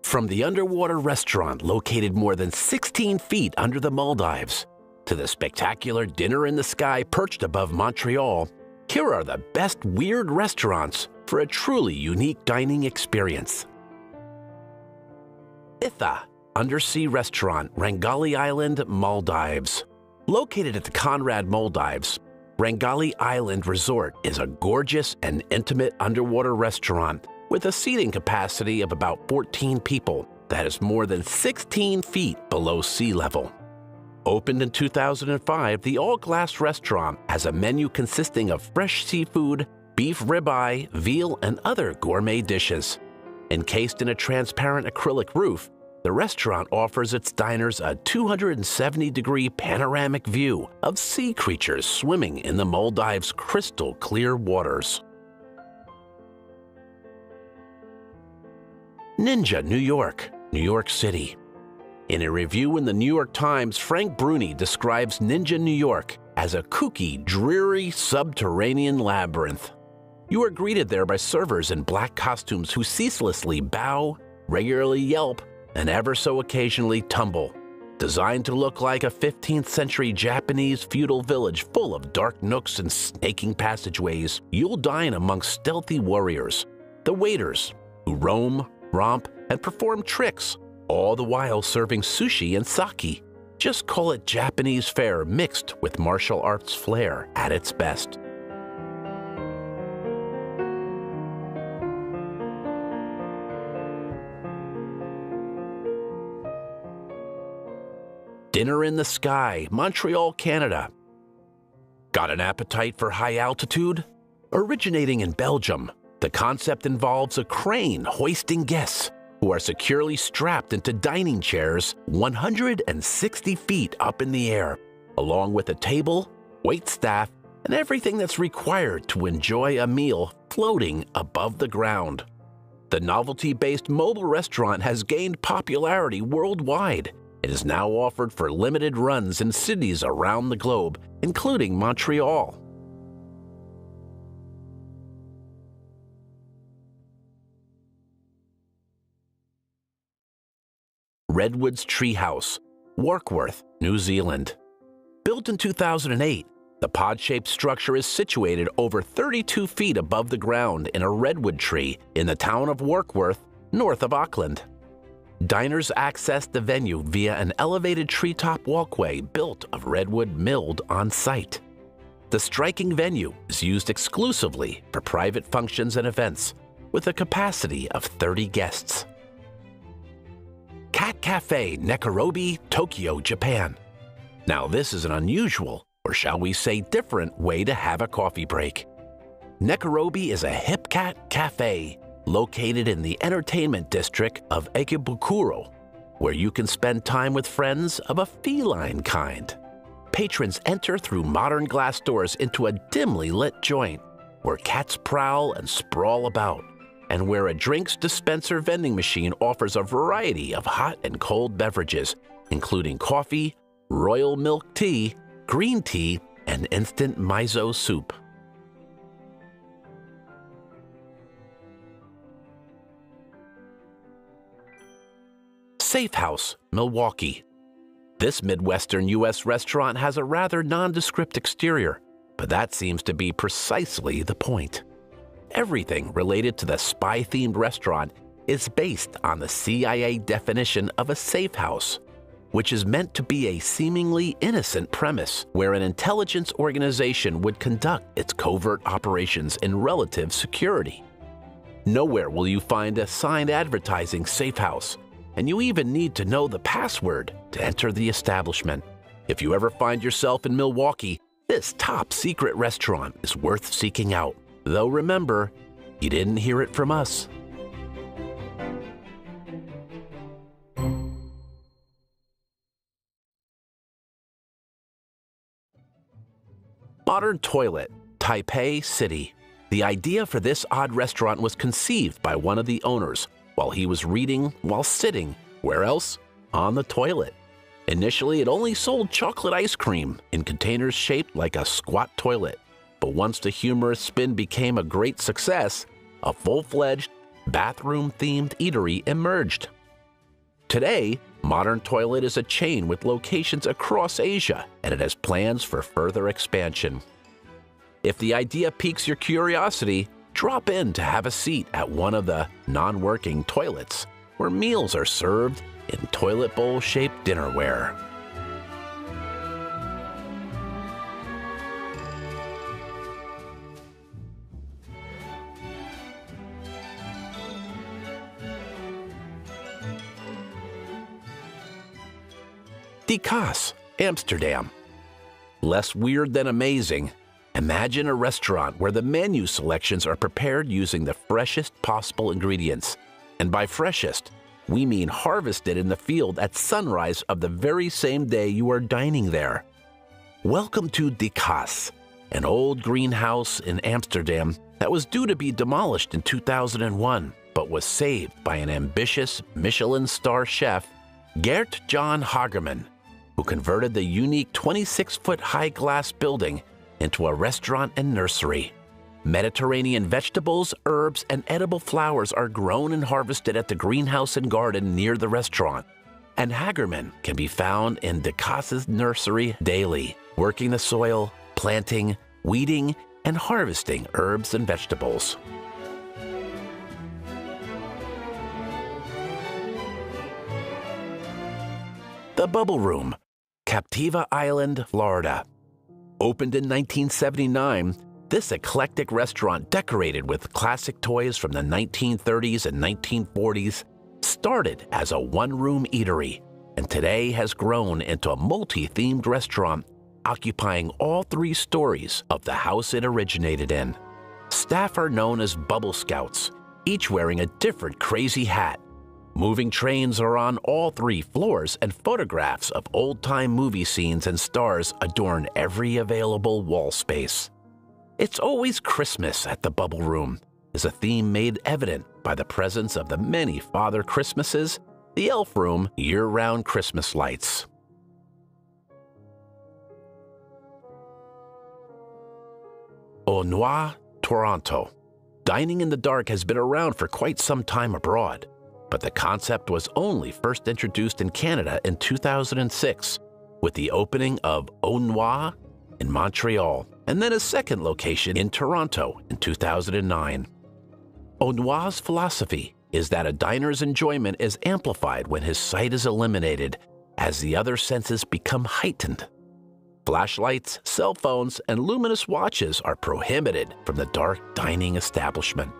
From the underwater restaurant located more than 16 feet under the Maldives, to the spectacular dinner in the sky perched above Montreal, here are the best weird restaurants for a truly unique dining experience. Itha Undersea Restaurant, Rangali Island, Maldives. Located at the Conrad Maldives, Rangali Island Resort is a gorgeous and intimate underwater restaurant with a seating capacity of about 14 people that is more than 16 feet below sea level. Opened in 2005, the all-glass restaurant has a menu consisting of fresh seafood, beef ribeye, veal, and other gourmet dishes. Encased in a transparent acrylic roof, the restaurant offers its diners a 270-degree panoramic view of sea creatures swimming in the Maldives' crystal-clear waters. Ninja New York, New York City. In a review in the New York Times, Frank Bruni describes Ninja New York as a kooky, dreary subterranean labyrinth. You are greeted there by servers in black costumes who ceaselessly bow, regularly yelp, and ever so occasionally tumble. Designed to look like a 15th century Japanese feudal village full of dark nooks and snaking passageways, you'll dine amongst stealthy warriors, the waiters, who roam, romp, and perform tricks, all the while serving sushi and sake. Just call it Japanese fare mixed with martial arts flair at its best. Dinner in the Sky, Montreal, Canada. Got an appetite for high altitude? Originating in Belgium, the concept involves a crane hoisting guests who are securely strapped into dining chairs 160 feet up in the air, along with a table, waitstaff, and everything that's required to enjoy a meal floating above the ground. The novelty-based mobile restaurant has gained popularity worldwide. It is now offered for limited runs in cities around the globe, including Montreal. Redwood's Treehouse, Warkworth, New Zealand. Built in 2008, the pod-shaped structure is situated over 32 feet above the ground in a redwood tree in the town of Warkworth, north of Auckland. Diners access the venue via an elevated treetop walkway built of redwood milled on site. The striking venue is used exclusively for private functions and events, with a capacity of 30 guests. Cat Cafe, Nekorobi, Tokyo, Japan. Now this is an unusual, or shall we say different, way to have a coffee break. Nekorobi is a hip cat cafe located in the entertainment district of Ikebukuro, where you can spend time with friends of a feline kind. Patrons enter through modern glass doors into a dimly lit joint where cats prowl and sprawl about, and where a drinks dispenser vending machine offers a variety of hot and cold beverages, including coffee, royal milk tea, green tea, and instant miso soup. Safe House, Milwaukee. This Midwestern U.S. restaurant has a rather nondescript exterior, but that seems to be precisely the point. Everything related to the spy-themed restaurant is based on the CIA definition of a safe house, which is meant to be a seemingly innocent premise where an intelligence organization would conduct its covert operations in relative security. Nowhere will you find a sign advertising safe house, and you even need to know the password to enter the establishment. If you ever find yourself in Milwaukee, this top-secret restaurant is worth seeking out. Though remember, you didn't hear it from us. Modern Toilet, Taipei City. The idea for this odd restaurant was conceived by one of the owners while he was reading while sitting, where else? On the toilet. Initially, it only sold chocolate ice cream in containers shaped like a squat toilet. But once the humorous spin became a great success, a full-fledged, bathroom-themed eatery emerged. Today, Modern Toilet is a chain with locations across Asia, and it has plans for further expansion. If the idea piques your curiosity, drop in to have a seat at one of the non-working toilets, where meals are served in toilet bowl-shaped dinnerware. De Kaas, Amsterdam. Less weird than amazing. Imagine a restaurant where the menu selections are prepared using the freshest possible ingredients. And by freshest, we mean harvested in the field at sunrise of the very same day you are dining there. Welcome to De Kaas, an old greenhouse in Amsterdam that was due to be demolished in 2001, but was saved by an ambitious Michelin star chef, Geert Jan Hagerman, who converted the unique 26-foot high glass building into a restaurant and nursery. Mediterranean vegetables, herbs, and edible flowers are grown and harvested at the greenhouse and garden near the restaurant. And Hagerman can be found in De Kaas's nursery daily, working the soil, planting, weeding, and harvesting herbs and vegetables. The Bubble Room, Captiva Island, Florida. Opened in 1979, this eclectic restaurant decorated with classic toys from the 1930s and 1940s started as a one-room eatery and today has grown into a multi-themed restaurant occupying all 3 stories of the house it originated in. Staff are known as Bubble Scouts, each wearing a different crazy hat. Moving trains are on all 3 floors, and photographs of old-time movie scenes and stars adorn every available wall space. It's always Christmas at the Bubble Room is a theme made evident by the presence of the many Father Christmases, the Elf Room, year-round Christmas lights. Au Noir, Toronto. Dining in the dark has been around for quite some time abroad, but the concept was only first introduced in Canada in 2006 with the opening of Au Noir in Montreal, and then a second location in Toronto in 2009. Au Noir's philosophy is that a diner's enjoyment is amplified when his sight is eliminated as the other senses become heightened. Flashlights, cell phones, and luminous watches are prohibited from the dark dining establishment.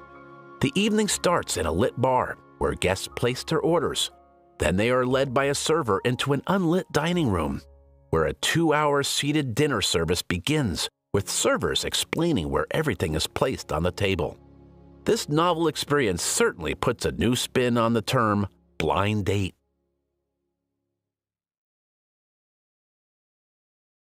The evening starts in a lit bar where guests place their orders. Then they are led by a server into an unlit dining room, where a 2-hour seated dinner service begins with servers explaining where everything is placed on the table. This novel experience certainly puts a new spin on the term blind date.